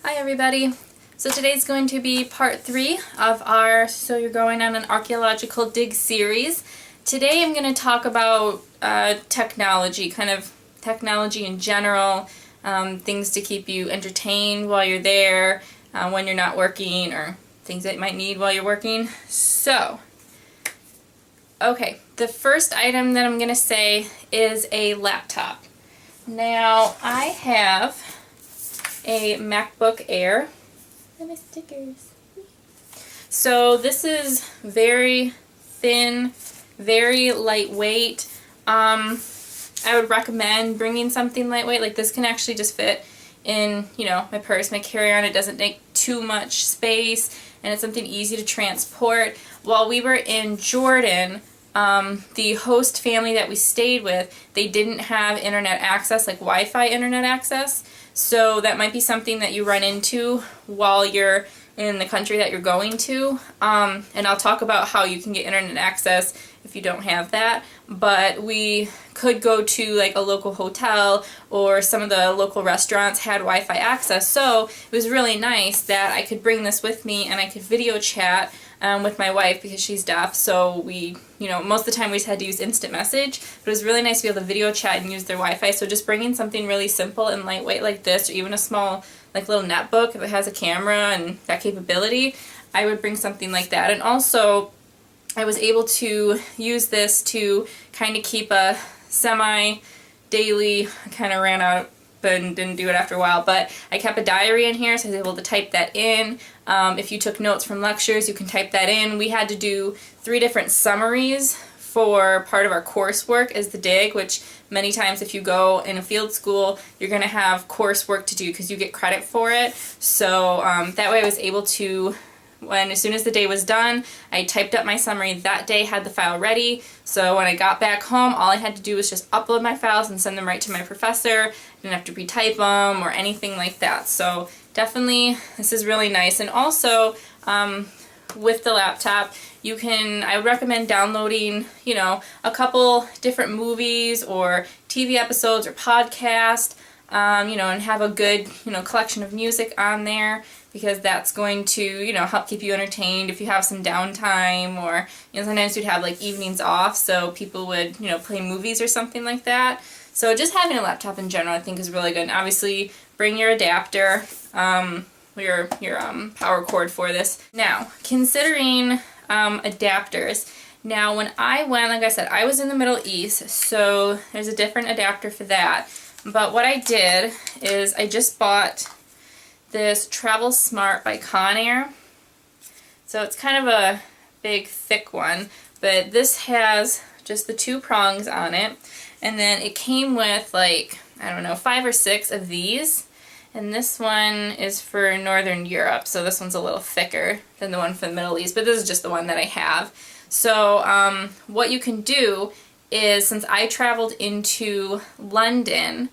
Hi everybody. So today's going to be part 3 of our So You're Going on an Archaeological Dig series. Today I'm going to talk about technology, kind of technology in general, things to keep you entertained while you're there, when you're not working, or things that you might need while you're working. So, okay, the first item that I'm going to say is a laptop. Now, I have a MacBook Air. And my stickers. So this is very thin, very lightweight. I would recommend bringing something lightweight. Like this can actually just fit in, my purse, my carry-on. It doesn't take too much space, and it's something easy to transport. While we were in Jordan, the host family that we stayed with, they didn't have internet access, like Wi-Fi internet access. So that might be something that you run into while you're in the country that you're going to. And I'll talk about how you can get internet access if you don't have that. But we could go to like a local hotel, or some of the local restaurants had Wi-Fi access. So it was really nice that I could bring this with me and I could video chat with my wife because she's deaf. So we, most of the time we just had to use instant message. But it was really nice to be able to video chat and use their Wi-Fi. So just bringing something really simple and lightweight like this, or even a small like little netbook if it has a camera and that capability, I would bring something like that. And also I was able to use this to kind of keep a semi-daily, I kind of ran out and didn't do it after a while, but I kept a diary in here, so I was able to type that in. If you took notes from lectures, you can type that in. We had to do 3 different summaries for part of our coursework as the dig, which many times if you go in a field school, you're going to have coursework to do because you get credit for it. So that way I was able to, as soon as the day was done, I typed up my summary that day, had the file ready, so when I got back home, all I had to do was just upload my files and send them right to my professor. Didn't have to retype them or anything like that. So definitely this is really nice. And also with the laptop, I would recommend downloading, a couple different movies or TV episodes or podcasts, and have a good, collection of music on there, because that's going to, help keep you entertained if you have some downtime, or, sometimes you'd have like evenings off, so people would, play movies or something like that. So just having a laptop in general I think is really good. And obviously bring your adapter, your power cord for this. Now, considering adapters, now when I went, like I said, I was in the Middle East, so there's a different adapter for that. But what I did is I just bought this Travel Smart by Conair. So it's kind of a big, thick one, but this has just the 2 prongs on it. And then it came with like, 5 or 6 of these. And this one is for Northern Europe, so this one's a little thicker than the one for the Middle East, but this is just the one that I have. So what you can do is, since I traveled into London,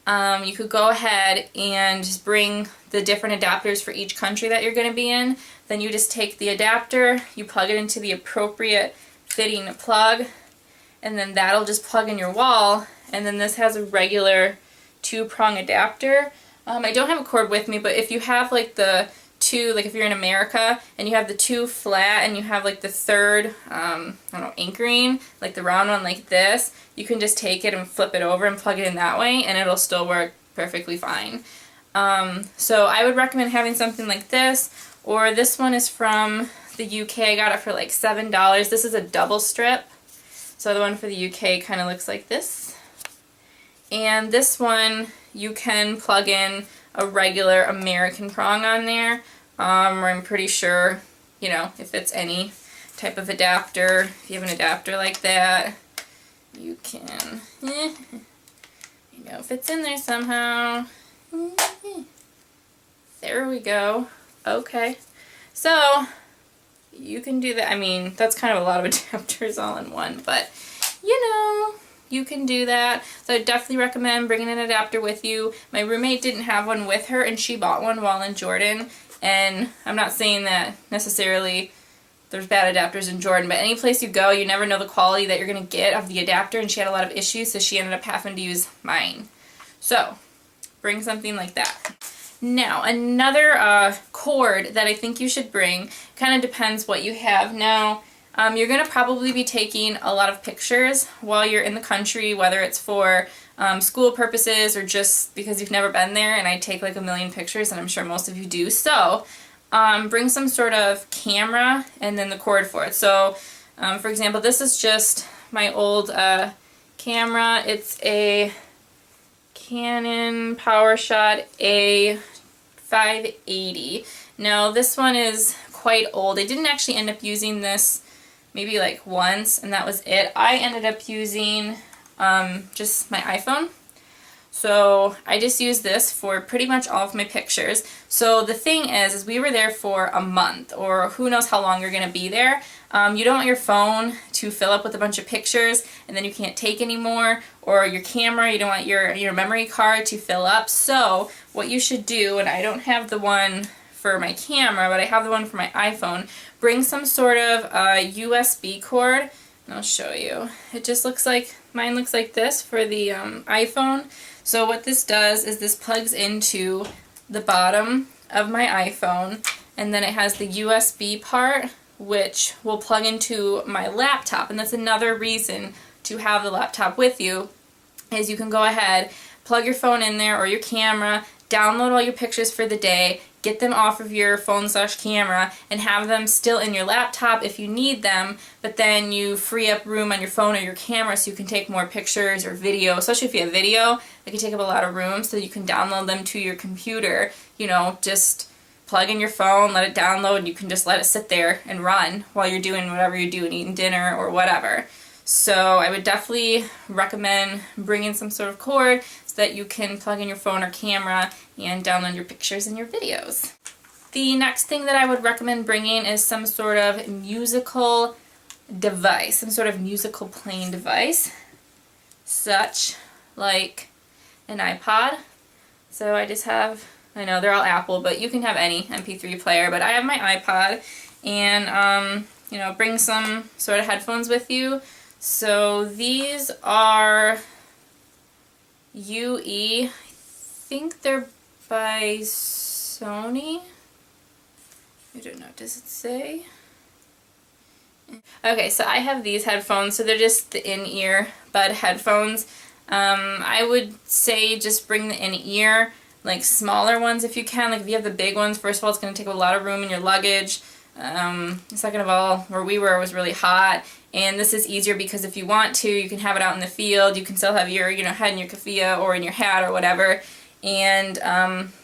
you could go ahead and just bring the different adapters for each country that you're going to be in. Then you just take the adapter, you plug it into the appropriate fitting plug, and then that'll just plug in your wall. And then this has a regular 2-prong adapter. I don't have a cord with me, but if you have like the 2, like if you're in America and you have the 2 flat and you have like the 3rd, anchoring, like the round one like this, you can just take it and flip it over and plug it in that way, and it'll still work perfectly fine. So I would recommend having something like this, or this one is from the UK. I got it for like $7. This is a double strip. So the one for the UK kind of looks like this. And this one, you can plug in a regular American prong on there. I'm pretty sure, if it's any type of adapter, if you have an adapter like that, you can, if it's in there somehow. There we go. Okay. So, you can do that. That's kind of a lot of adapters all in one, but, you can do that. So I definitely recommend bringing an adapter with you. My roommate didn't have one with her, and she bought one while in Jordan. And I'm not saying that necessarily there's bad adapters in Jordan, but any place you go, you never know the quality that you're going to get of the adapter, and she had a lot of issues, so she ended up having to use mine. So, bring something like that. Now, another cord that I think you should bring, kind of depends what you have. Now, you're going to probably be taking a lot of pictures while you're in the country, whether it's for school purposes or just because you've never been there, and I take like a million pictures, and I'm sure most of you do. So, bring some sort of camera and then the cord for it. So, for example, this is just my old camera. It's a Canon PowerShot A580. Now this one is quite old. I didn't actually end up using this maybe like once, and that was it. I ended up using just my iPhone. So I just used this for pretty much all of my pictures. So the thing is we were there for a month, or who knows how long you're going to be there. You don't want your phone to fill up with a bunch of pictures and then you can't take anymore, or your camera, you don't want your memory card to fill up. So what you should do, and I don't have the one for my camera, but I have the one for my iPhone, bring some sort of USB cord, and I'll show you. It just looks like, mine looks like this for the iPhone. So what this does is this plugs into the bottom of my iPhone, and then it has the USB part, which will plug into my laptop. And that's another reason to have the laptop with you, is you can go ahead, plug your phone in there or your camera, download all your pictures for the day, get them off of your phone/camera, and have them still in your laptop if you need them, but then you free up room on your phone or your camera so you can take more pictures or video, especially if you have video. It can take up a lot of room, so you can download them to your computer. You know, just plug in your phone, let it download, and you can just let it sit there and run while you're doing whatever you're doing, eating dinner or whatever. So I would definitely recommend bringing some sort of cord so that you can plug in your phone or camera and download your pictures and your videos. The next thing that I would recommend bringing is some sort of musical device, some sort of musical playing device, such like an iPod. So I just have, I know they're all Apple, but you can have any MP3 player, but I have my iPod, and you know, bring some sort of headphones with you. So these are UE, I think they're by Sony. I don't know, does it say? Okay, so I have these headphones, so they're just the in-ear bud headphones. I would say just bring the in-ear, like smaller ones if you can. Like if you have the big ones, first of all, it's going to take a lot of room in your luggage. Second of all, where we were was really hot, and this is easier because if you want to, you can have it out in the field. You can still have your, head in your keffiyeh or in your hat or whatever, and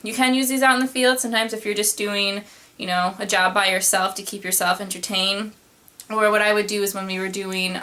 you can use these out in the field sometimes if you're just doing, a job by yourself to keep yourself entertained. Or what I would do is when we were doing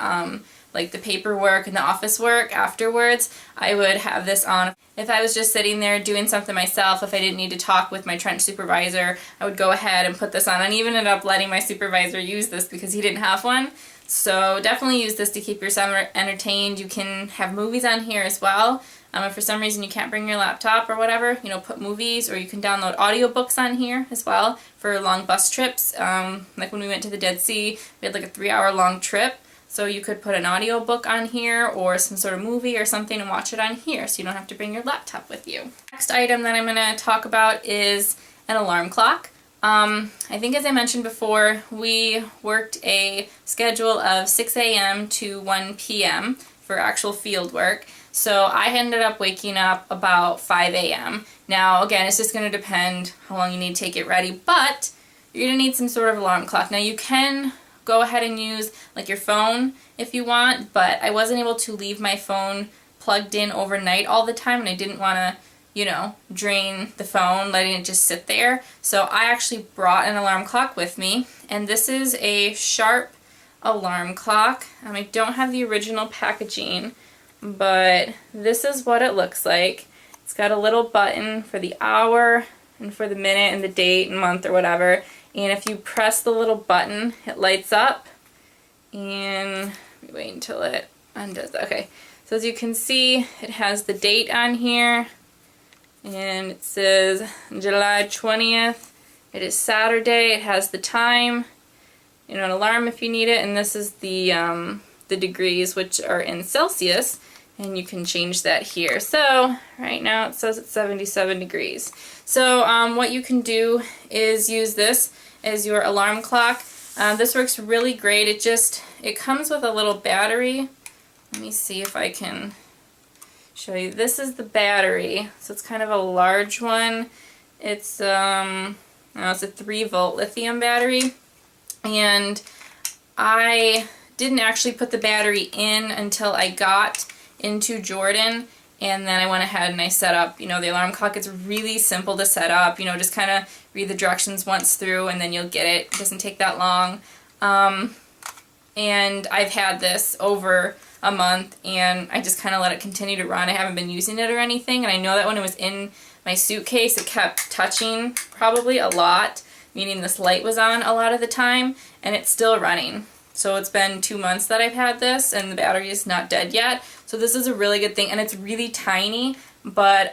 like the paperwork and the office work afterwards, I would have this on. If I was just sitting there doing something myself, if I didn't need to talk with my trench supervisor, I would go ahead and put this on. And even ended up letting my supervisor use this because he didn't have one. So definitely use this to keep yourself entertained. You can have movies on here as well. If for some reason you can't bring your laptop or whatever, put movies, or you can download audiobooks on here as well for long bus trips. Like when we went to the Dead Sea, we had like a 3-hour long trip. So you could put an audiobook on here or some sort of movie or something and watch it on here, so you don't have to bring your laptop with you. Next item that I'm going to talk about is an alarm clock. I think, as I mentioned before, we worked a schedule of 6 a.m. to 1 p.m. for actual field work. So I ended up waking up about 5 a.m. Now, again, it's just going to depend how long you need to take it ready, but you're going to need some sort of alarm clock. Now, you can go ahead and use like your phone if you want, but I wasn't able to leave my phone plugged in overnight all the time, and I didn't want to, drain the phone, letting it just sit there. So I actually brought an alarm clock with me, and this is a Sharp alarm clock. I don't have the original packaging, but this is what it looks like. It's got a little button for the hour and for the minute and the date and month or whatever. And if you press the little button, it lights up. And let me wait until it undoes. Okay, so as you can see, it has the date on here. And it says July 20th. It is Saturday. It has the time. An alarm if you need it. And this is the degrees, which are in Celsius. and you can change that here. So right now it says it's 77 degrees. So what you can do is use this as your alarm clock. This works really great. It comes with a little battery. Let me see if I can show you. This is the battery, so it's kind of a large one. It's it's a 3-volt lithium battery, and I didn't actually put the battery in until I got into Jordan, and then I went ahead and I set up, the alarm clock. It's really simple to set up, just kind of read the directions once through and then you'll get it. It doesn't take that long. And I've had this over a month, and I just kind of let it continue to run. I haven't been using it or anything, and I know that when it was in my suitcase it kept touching probably a lot, meaning this light was on a lot of the time, and it's still running. So it's been 2 months that I've had this, and the battery is not dead yet. So this is a really good thing, and it's really tiny, but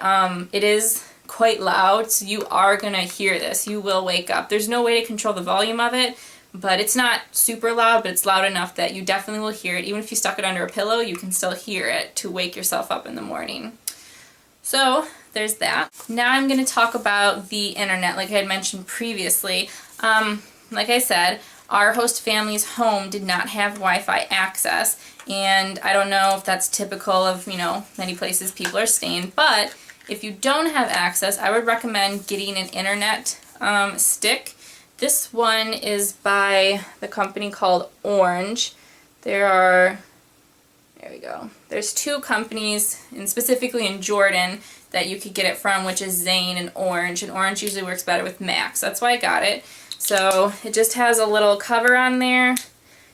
it is quite loud, so you are going to hear this. You will wake up. There's no way to control the volume of it, but it's not super loud, but it's loud enough that you definitely will hear it. Even if you stuck it under a pillow, you can still hear it to wake yourself up in the morning. So there's that. Now I'm going to talk about the internet, like I had mentioned previously. Like I said, our host family's home did not have Wi-Fi access, and I don't know if that's typical of, many places people are staying, but if you don't have access, I would recommend getting an internet stick. This one is by the company called Orange. There we go. There's 2 companies, and specifically in Jordan, that you could get it from, which is Zane and Orange usually works better with Macs. That's why I got it. So it just has a little cover on there. You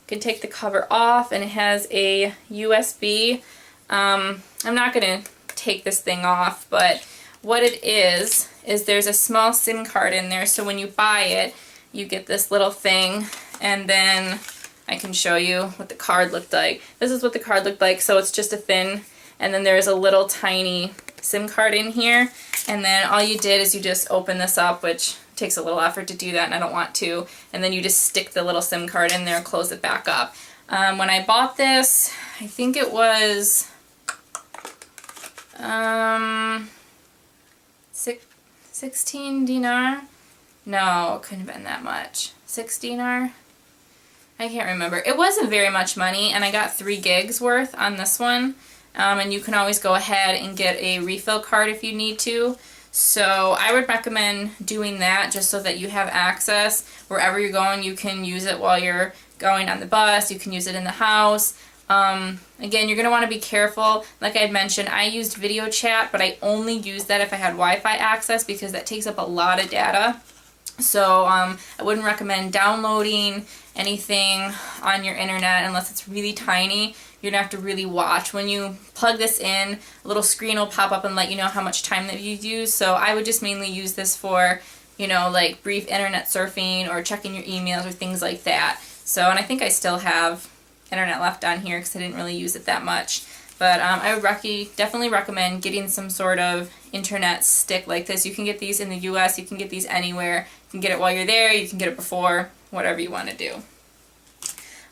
can take the cover off, and it has a USB. I'm not going to take this thing off, but what it is there's a small SIM card in there, so when you buy it, you get this little thing, and then I can show you what the card looked like. This is what the card looked like, so it's just a thin, and then there's a little tiny SIM card in here, and then all you did is you just open this up, which takes a little effort to do that, and I don't want to, and then you just stick the little SIM card in there and close it back up. When I bought this, I think it was 16 dinar? No, it couldn't have been that much. 6 dinar? I can't remember. It wasn't very much money, and I got 3 gigs worth on this one. And you can always go ahead and get a refill card if you need to. So I would recommend doing that just so that you have access wherever you're going. You can use it while you're going on the bus. You can use it in the house. Again, you're going to want to be careful. Like I had mentioned, I used video chat, but I only used that if I had Wi-Fi access because that takes up a lot of data. So I wouldn't recommend downloading anything on your internet unless it's really tiny. You're going to have to really watch. When you plug this in, a little screen will pop up and let you know how much time that you've used. So I would just mainly use this for, like brief internet surfing or checking your emails or things like that. So, and I think I still have internet left on here because I didn't really use it that much. But I would definitely recommend getting some sort of internet stick like this. You can get these in the US, you can get these anywhere. You can get it while you're there, you can get it before, whatever you want to do.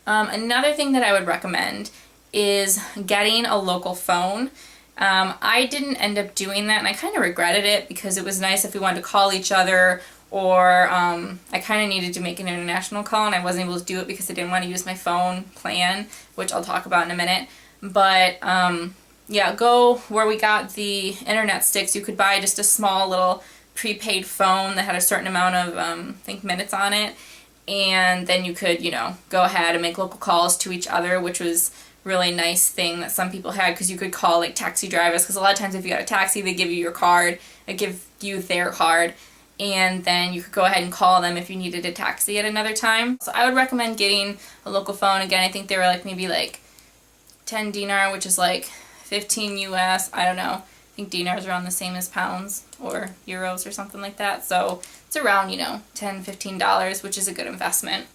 Another thing that I would recommend is getting a local phone. I didn't end up doing that, and I kind of regretted it because it was nice if we wanted to call each other, or I kind of needed to make an international call, and I wasn't able to do it because I didn't want to use my phone plan, which I'll talk about in a minute. But yeah, go where we got the internet sticks. You could buy just a small little prepaid phone that had a certain amount of, I think, minutes on it, and then you could, go ahead and make local calls to each other, which was really nice thing that some people had, because you could call like taxi drivers, because a lot of times if you got a taxi, they give you your card, they give you their card, and then you could go ahead and call them if you needed a taxi at another time. So I would recommend getting a local phone. Again, I think they were like maybe like 10 dinar, which is like 15 US, I don't know. I think dinars are around the same as pounds or euros or something like that. So it's around, $10, $15, which is a good investment.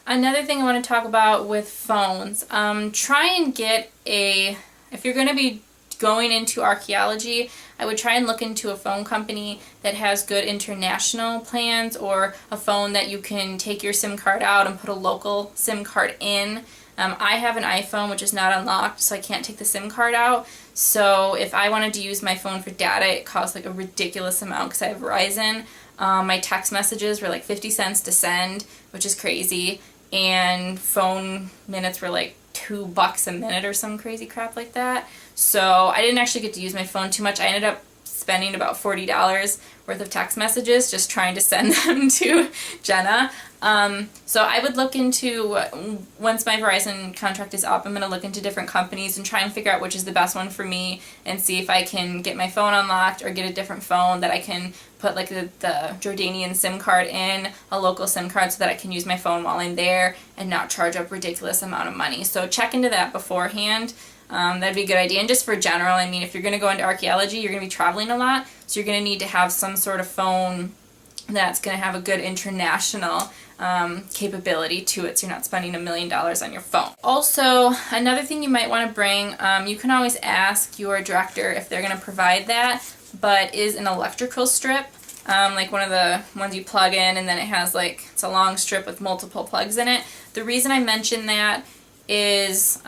Another thing I want to talk about with phones, try and get if you're going to be going into archaeology, I would try and look into a phone company that has good international plans, or a phone that you can take your SIM card out and put a local SIM card in. I have an iPhone which is not unlocked, so I can't take the SIM card out. So if I wanted to use my phone for data, it costs like a ridiculous amount because I have Verizon. My text messages were like 50 cents to send, which is crazy, and phone minutes were like $2 a minute or some crazy crap like that. So I didn't actually get to use my phone too much. I ended up spending about $40 worth of text messages just trying to send them to Jenna. So I would look into, once my Verizon contract is up, I'm going to look into different companies and try and figure out which is the best one for me and see if I can get my phone unlocked or get a different phone that I can put like the Jordanian SIM card in, a local SIM card, so that I can use my phone while I'm there and not charge up ridiculous amount of money. So check into that beforehand. That'd be a good idea. And just for general, I mean, if you're going to go into archaeology, you're going to be traveling a lot, so you're going to need to have some sort of phone that's going to have a good international capability to it, so you're not spending $1 million on your phone. Also, another thing you might want to bring, you can always ask your director if they're going to provide that, but is an electrical strip, like one of the ones you plug in and then it has like, it's a long strip with multiple plugs in it. The reason I mention that is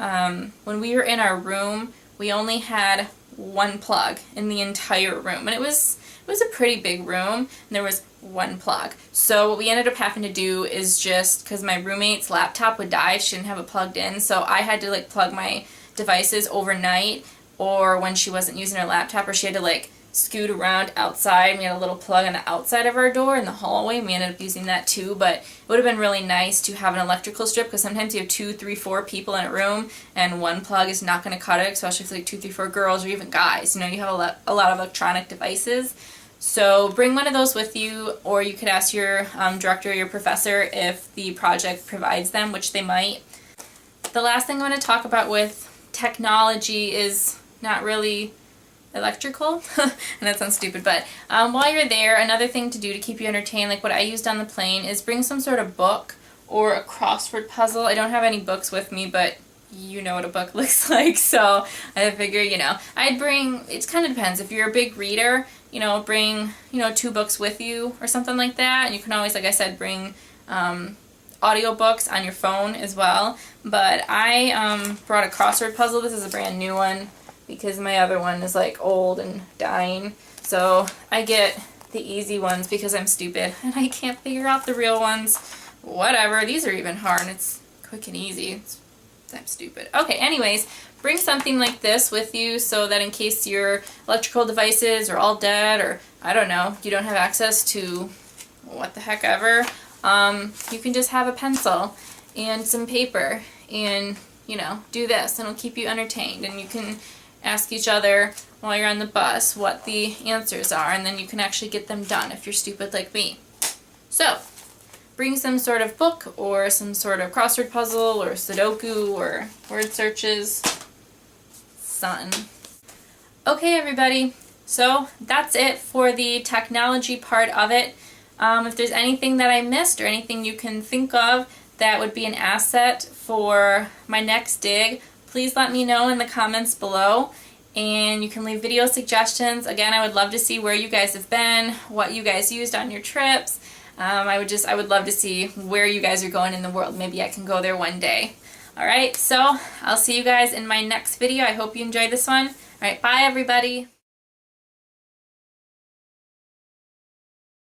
when we were in our room, we only had one plug in the entire room, and it was a pretty big room, and there was one plug. So what we ended up having to do is just, because my roommate's laptop would die if she didn't have it plugged in, so I had to like plug my devices overnight, or when she wasn't using her laptop, or she had to like scoot around outside. We had a little plug on the outside of our door in the hallway, and we ended up using that too. But it would have been really nice to have an electrical strip, because sometimes you have 2, 3, 4 people in a room and one plug is not going to cut it, especially if like 2, 3, 4 girls or even guys. You know, you have a lot of electronic devices. So bring one of those with you, or you could ask your director or your professor if the project provides them, which they might. The last thing I want to talk about with technology is not really electrical, and that sounds stupid, but while you're there, another thing to do to keep you entertained, like what I used on the plane, is bring some sort of book or a crossword puzzle. I don't have any books with me, but you know what a book looks like, so I figure, you know, I'd bring, it kind of depends. If you're a big reader, you know, bring, you know, 2 books with you or something like that, and you can always, like I said, bring audiobooks on your phone as well. But I brought a crossword puzzle. This is a brand new one, because my other one is like old and dying. So I get the easy ones because I'm stupid and I can't figure out the real ones. Whatever, these are even hard and it's quick and easy. I'm stupid. Okay, anyways, bring something like this with you so that in case your electrical devices are all dead, or I don't know, you don't have access to what the heck ever, you can just have a pencil and some paper and, you know, do this, and it'll keep you entertained, and you can ask each other while you're on the bus what the answers are, and then you can actually get them done if you're stupid like me. So, bring some sort of book or some sort of crossword puzzle or Sudoku or word searches. Fun. Okay, everybody, so that's it for the technology part of it. If there's anything that I missed or anything you can think of that would be an asset for my next dig, please let me know in the comments below, and you can leave video suggestions. Again, I would love to see where you guys have been, what you guys used on your trips. I would love to see where you guys are going in the world. Maybe I can go there one day. Alright, so I'll see you guys in my next video. I hope you enjoyed this one. Alright, bye everybody.